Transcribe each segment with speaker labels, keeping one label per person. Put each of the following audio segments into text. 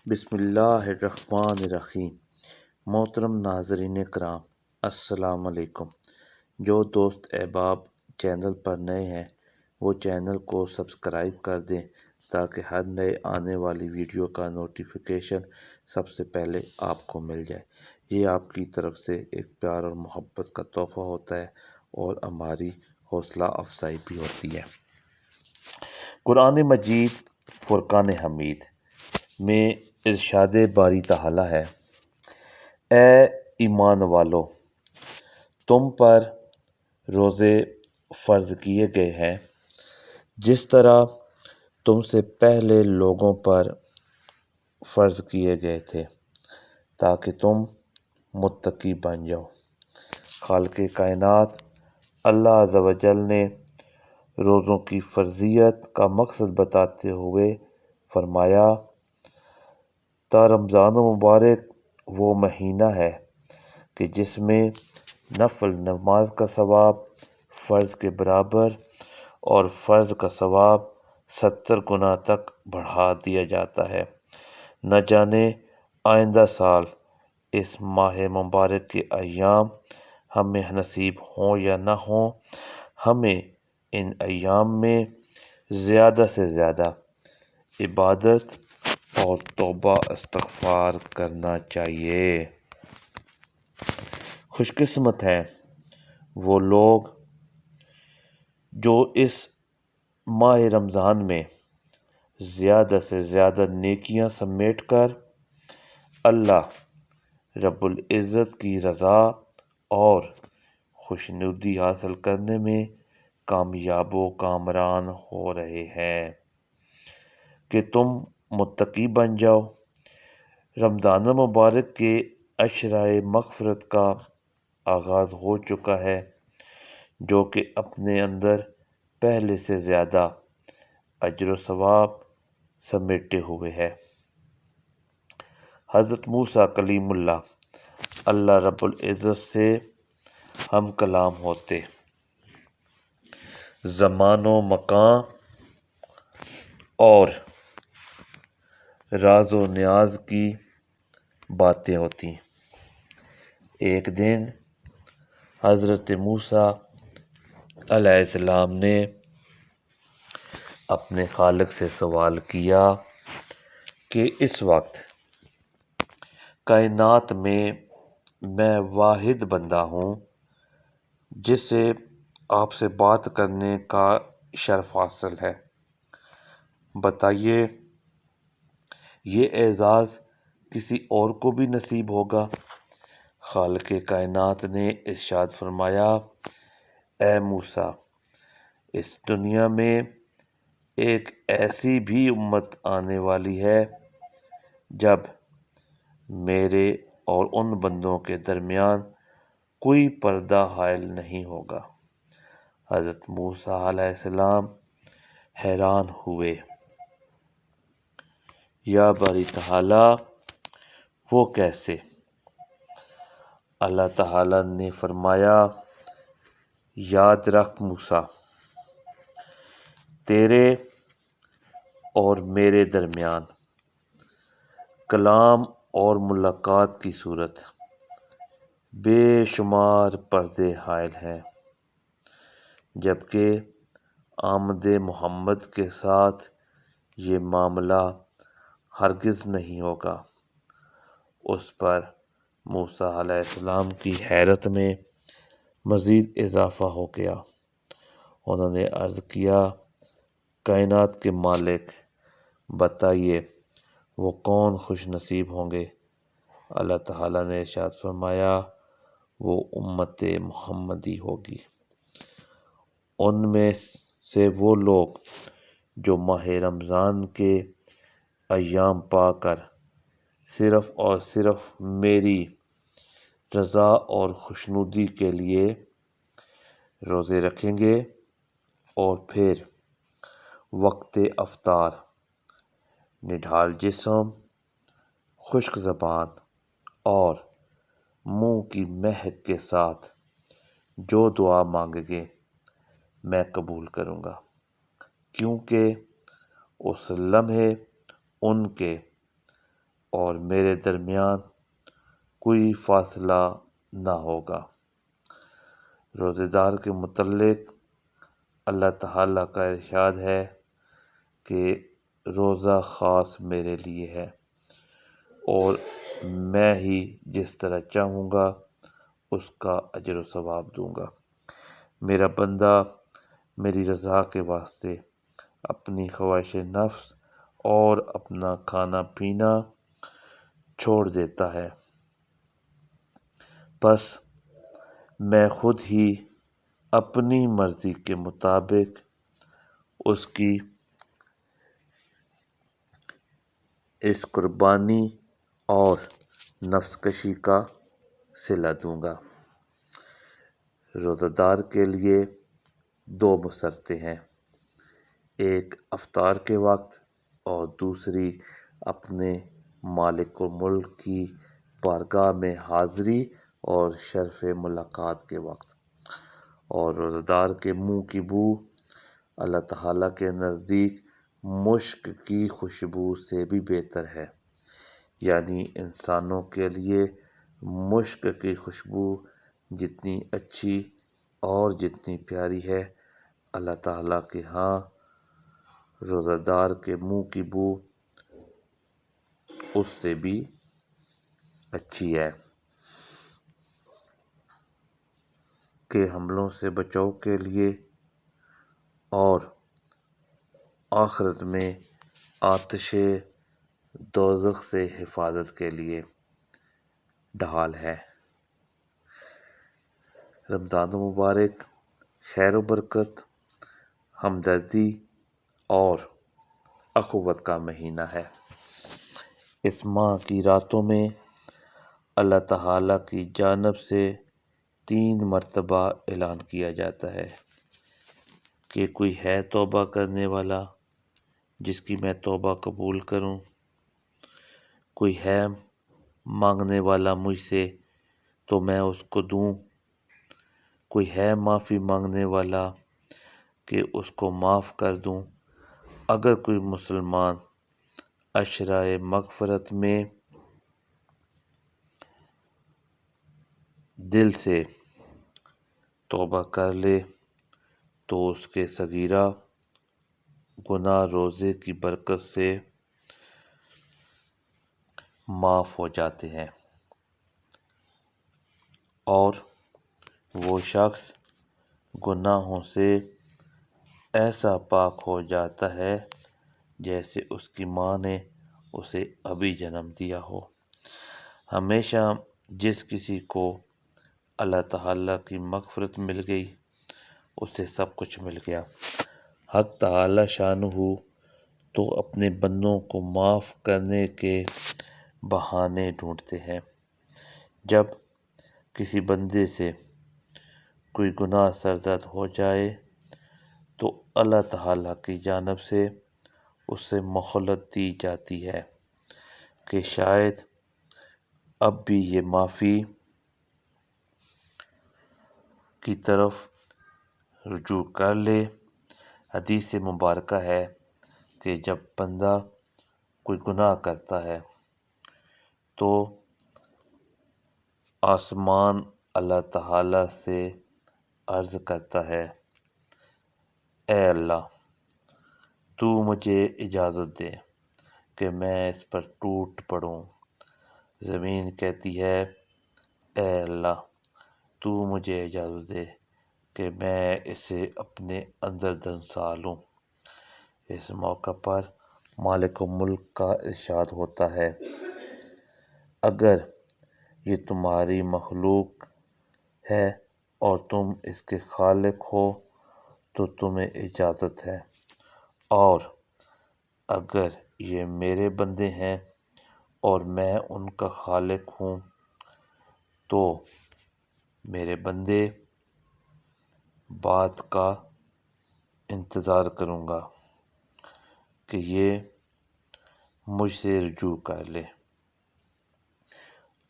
Speaker 1: بسم اللہ الرحمن الرحیم۔ محترم ناظرین کرام، السلام علیکم۔ جو دوست احباب چینل پر نئے ہیں وہ چینل کو سبسکرائب کر دیں تاکہ ہر نئے آنے والی ویڈیو کا نوٹیفیکیشن سب سے پہلے آپ کو مل جائے۔ یہ آپ کی طرف سے ایک پیار اور محبت کا تحفہ ہوتا ہے اور ہماری حوصلہ افزائی بھی ہوتی ہے۔ قرآن مجید فرقان حمید میں ارشاد باری تعالیٰ ہے، اے ایمان والو، تم پر روزے فرض کیے گئے ہیں جس طرح تم سے پہلے لوگوں پر فرض کیے گئے تھے تاکہ تم متقی بن جاؤ۔ خالق کائنات اللہ عز و جل نے روزوں کی فرضیت کا مقصد بتاتے ہوئے فرمایا، تا رمضان مبارک وہ مہینہ ہے کہ جس میں نفل نماز کا ثواب فرض کے برابر اور فرض کا ثواب 70 گنا تک بڑھا دیا جاتا ہے۔ نہ جانے آئندہ سال اس ماہ مبارک کے ایام ہمیں نصیب ہوں یا نہ ہوں، ہمیں ان ایام میں زیادہ سے زیادہ عبادت اور توبہ استغفار کرنا چاہیے۔ خوش قسمت ہیں وہ لوگ جو اس ماہ رمضان میں زیادہ سے زیادہ نیکیاں سمیٹ کر اللہ رب العزت کی رضا اور خوشنودی حاصل کرنے میں کامیاب و کامران ہو رہے ہیں کہ تم متقی بن جاؤ۔ رمضان مبارک کے عشرۂ مغفرت کا آغاز ہو چکا ہے جو کہ اپنے اندر پہلے سے زیادہ اجر و ثواب سمیٹے ہوئے ہے۔ حضرت موسیٰ کلیم اللہ رب العزت سے ہم کلام ہوتے، زمان و مکان اور راز و نیاز کی باتیں ہوتی۔ ایک دن حضرت موسیٰ علیہ السلام نے اپنے خالق سے سوال کیا کہ اس وقت کائنات میں واحد بندہ ہوں جسے آپ سے بات کرنے کا شرف حاصل ہے، بتائیے یہ اعزاز کسی اور کو بھی نصیب ہوگا؟ خالق کائنات نے ارشاد فرمایا، اے موسیٰ، اس دنیا میں ایک ایسی بھی امت آنے والی ہے جب میرے اور ان بندوں کے درمیان کوئی پردہ حائل نہیں ہوگا۔ حضرت موسیٰ علیہ السلام حیران ہوئے، یا باری تعالیٰ وہ کیسے؟ اللہ تعالیٰ نے فرمایا، یاد رکھ موسیٰ، تیرے اور میرے درمیان کلام اور ملاقات کی صورت بے شمار پردے حائل ہیں، جبکہ آمد محمد کے ساتھ یہ معاملہ ہرگز نہیں ہوگا۔ اس پر موسیٰ علیہ السلام کی حیرت میں مزید اضافہ ہو گیا۔ انہوں نے عرض کیا، کائنات کے مالک، بتائیے وہ کون خوش نصیب ہوں گے؟ اللہ تعالیٰ نے ارشاد فرمایا، وہ امت محمدی ہوگی۔ ان میں سے وہ لوگ جو ماہ رمضان کے ایام پا کر صرف اور صرف میری رضا اور خوشنودی کے لیے روزے رکھیں گے اور پھر وقت افطار نڈھال جسم، خشک زبان اور منہ کی مہک کے ساتھ جو دعا مانگیں گے میں قبول کروں گا، کیونکہ اس لمحے ان کے اور میرے درمیان کوئی فاصلہ نہ ہوگا۔ روزے دار کے متعلق اللہ تعالیٰ کا ارشاد ہے کہ روزہ خاص میرے لیے ہے اور میں ہی جس طرح چاہوں گا اس کا اجر و ثواب دوں گا۔ میرا بندہ میری رضا کے واسطے اپنی خواہش نفس اور اپنا کھانا پینا چھوڑ دیتا ہے، پس میں خود ہی اپنی مرضی کے مطابق اس کی اس قربانی اور نفس کشی کا صلہ دوں گا۔ روزہ دار کے لیے 2 مسرتیں ہیں، ایک افطار کے وقت اور دوسری اپنے مالک الملک کی بارگاہ میں حاضری اور شرف ملاقات کے وقت۔ اور روزہ دار کے منہ کی بو اللہ تعالیٰ کے نزدیک مشک کی خوشبو سے بھی بہتر ہے، یعنی انسانوں کے لیے مشک کی خوشبو جتنی اچھی اور جتنی پیاری ہے، اللہ تعالیٰ کے ہاں روزہ دار کے منہ کی بو اس سے بھی اچھی ہے۔ کے حملوں سے بچاؤ کے لیے اور آخرت میں آتش دوزخ سے حفاظت کے لیے ڈھال ہے۔ رمضان المبارک خیر و برکت، ہمدردی اور اخوت کا مہینہ ہے۔ اس ماہ کی راتوں میں اللہ تعالیٰ کی جانب سے 3 مرتبہ اعلان کیا جاتا ہے کہ کوئی ہے توبہ کرنے والا جس کی میں توبہ قبول کروں، کوئی ہے مانگنے والا مجھ سے تو میں اس کو دوں، کوئی ہے معافی مانگنے والا کہ اس کو معاف کر دوں۔ اگر کوئی مسلمان عشرۂ مغفرت میں دل سے توبہ کر لے تو اس کے صغیرہ گناہ روزے کی برکت سے معاف ہو جاتے ہیں، اور وہ شخص گناہوں سے ایسا پاک ہو جاتا ہے جیسے اس کی ماں نے اسے ابھی جنم دیا ہو۔ ہمیشہ جس کسی کو اللہ تعالیٰ کی مغفرت مل گئی اسے سب کچھ مل گیا۔ حق تعالی شانہ تو اپنے بندوں کو معاف کرنے کے بہانے ڈھونڈتے ہیں۔ جب کسی بندے سے کوئی گناہ سرزد ہو جائے تو اللہ تعالیٰ کی جانب سے اسے مہلت دی جاتی ہے کہ شاید اب بھی یہ معافی کی طرف رجوع کر لے۔ حدیث مبارکہ ہے کہ جب بندہ کوئی گناہ کرتا ہے تو آسمان اللہ تعالیٰ سے عرض کرتا ہے، اے اللہ تو مجھے اجازت دے کہ میں اس پر ٹوٹ پڑوں۔ زمین کہتی ہے، اے اللہ تو مجھے اجازت دے کہ میں اسے اپنے اندر دھنسا لوں۔ اس موقع پر مالک الملک کا ارشاد ہوتا ہے، اگر یہ تمہاری مخلوق ہے اور تم اس کے خالق ہو تو تمہیں اجازت ہے، اور اگر یہ میرے بندے ہیں اور میں ان کا خالق ہوں تو میرے بندے بات کا انتظار کروں گا کہ یہ مجھ سے رجوع کر لے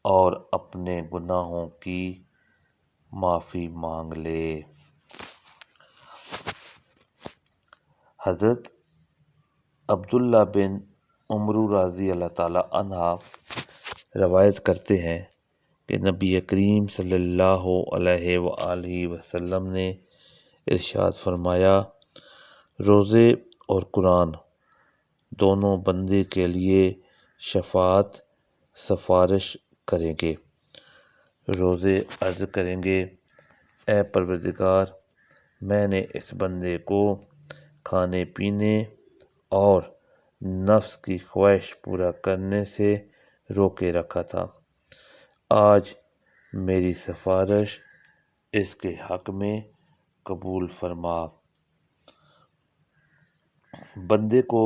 Speaker 1: اور اپنے گناہوں کی معافی مانگ لے۔ حضرت عبداللہ بن عمرو رضی اللہ تعالیٰ عنہ روایت کرتے ہیں کہ نبی کریم صلی اللہ علیہ وآلہ وسلم نے ارشاد فرمایا، روزے اور قرآن دونوں بندے کے لیے شفاعت سفارش کریں گے۔ روزے عرض کریں گے، اے پروردگار، میں نے اس بندے کو کھانے پینے اور نفس کی خواہش پورا کرنے سے روکے رکھا تھا، آج میری سفارش اس کے حق میں قبول فرما۔ بندے کو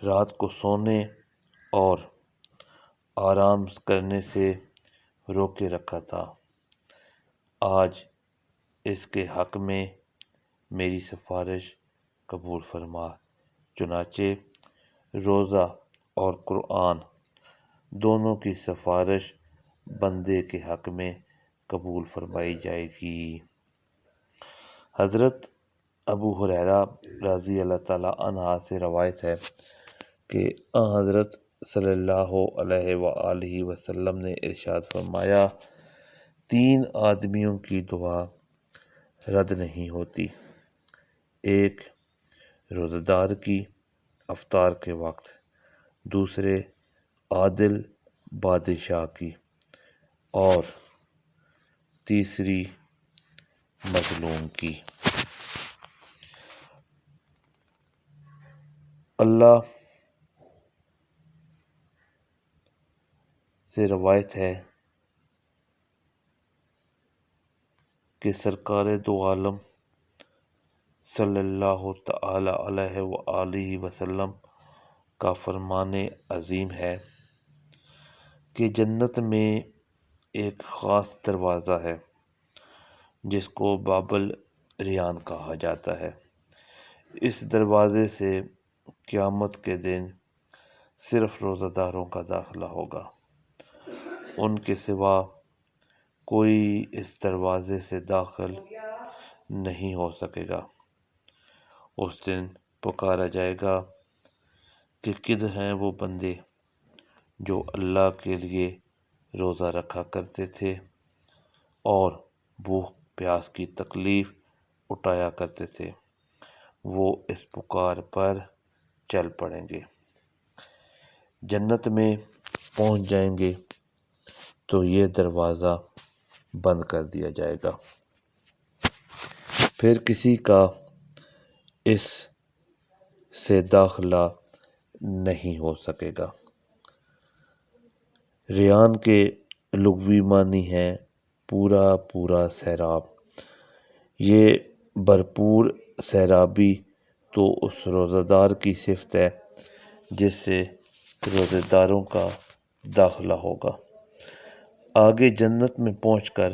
Speaker 1: رات کو سونے اور آرام کرنے سے روکے رکھا تھا، آج اس کے حق میں میری سفارش قبول فرما۔ چنانچہ روزہ اور قرآن دونوں کی سفارش بندے کے حق میں قبول فرمائی جائے گی۔ حضرت ابو ہریرہ رضی اللہ تعالیٰ عنہ سے روایت ہے کہ حضرت صلی اللہ علیہ وآلہ وسلم نے ارشاد فرمایا، 3 آدمیوں کی دعا رد نہیں ہوتی، ایک روزہ دار کی افطار کے وقت، دوسرے عادل بادشاہ کی، اور تیسری مظلوم کی۔ اللہ سے روایت ہے کہ سرکار دو عالم صلی اللہ تعالی علیہ وآلہ وسلم کا فرمان عظیم ہے کہ جنت میں ایک خاص دروازہ ہے جس کو باب الریان کہا جاتا ہے۔ اس دروازے سے قیامت کے دن صرف روزہ داروں کا داخلہ ہوگا، ان کے سوا کوئی اس دروازے سے داخل نہیں ہو سکے گا۔ اس دن پکارا جائے گا کہ کدھر ہیں وہ بندے جو اللہ کے لیے روزہ رکھا کرتے تھے اور بھوک پیاس کی تکلیف اٹھایا کرتے تھے؟ وہ اس پکار پر چل پڑیں گے، جنت میں پہنچ جائیں گے تو یہ دروازہ بند کر دیا جائے گا، پھر کسی کا اس سے داخلہ نہیں ہو سکے گا۔ ریان کے لغوی معنی ہے پورا سیراب۔ یہ بھرپور سیرابی تو اس روزہ دار کی صفت ہے جس سے روزہ داروں کا داخلہ ہوگا۔ آگے جنت میں پہنچ کر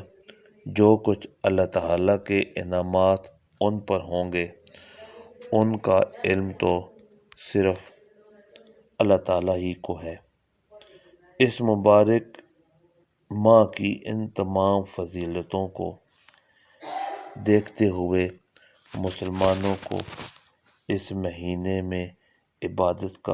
Speaker 1: جو کچھ اللہ تعالیٰ کے انعامات ان پر ہوں گے، ان کا علم تو صرف اللہ تعالیٰ ہی کو ہے۔ اس مبارک ماہ کی ان تمام فضیلتوں کو دیکھتے ہوئے مسلمانوں کو اس مہینے میں عبادت کا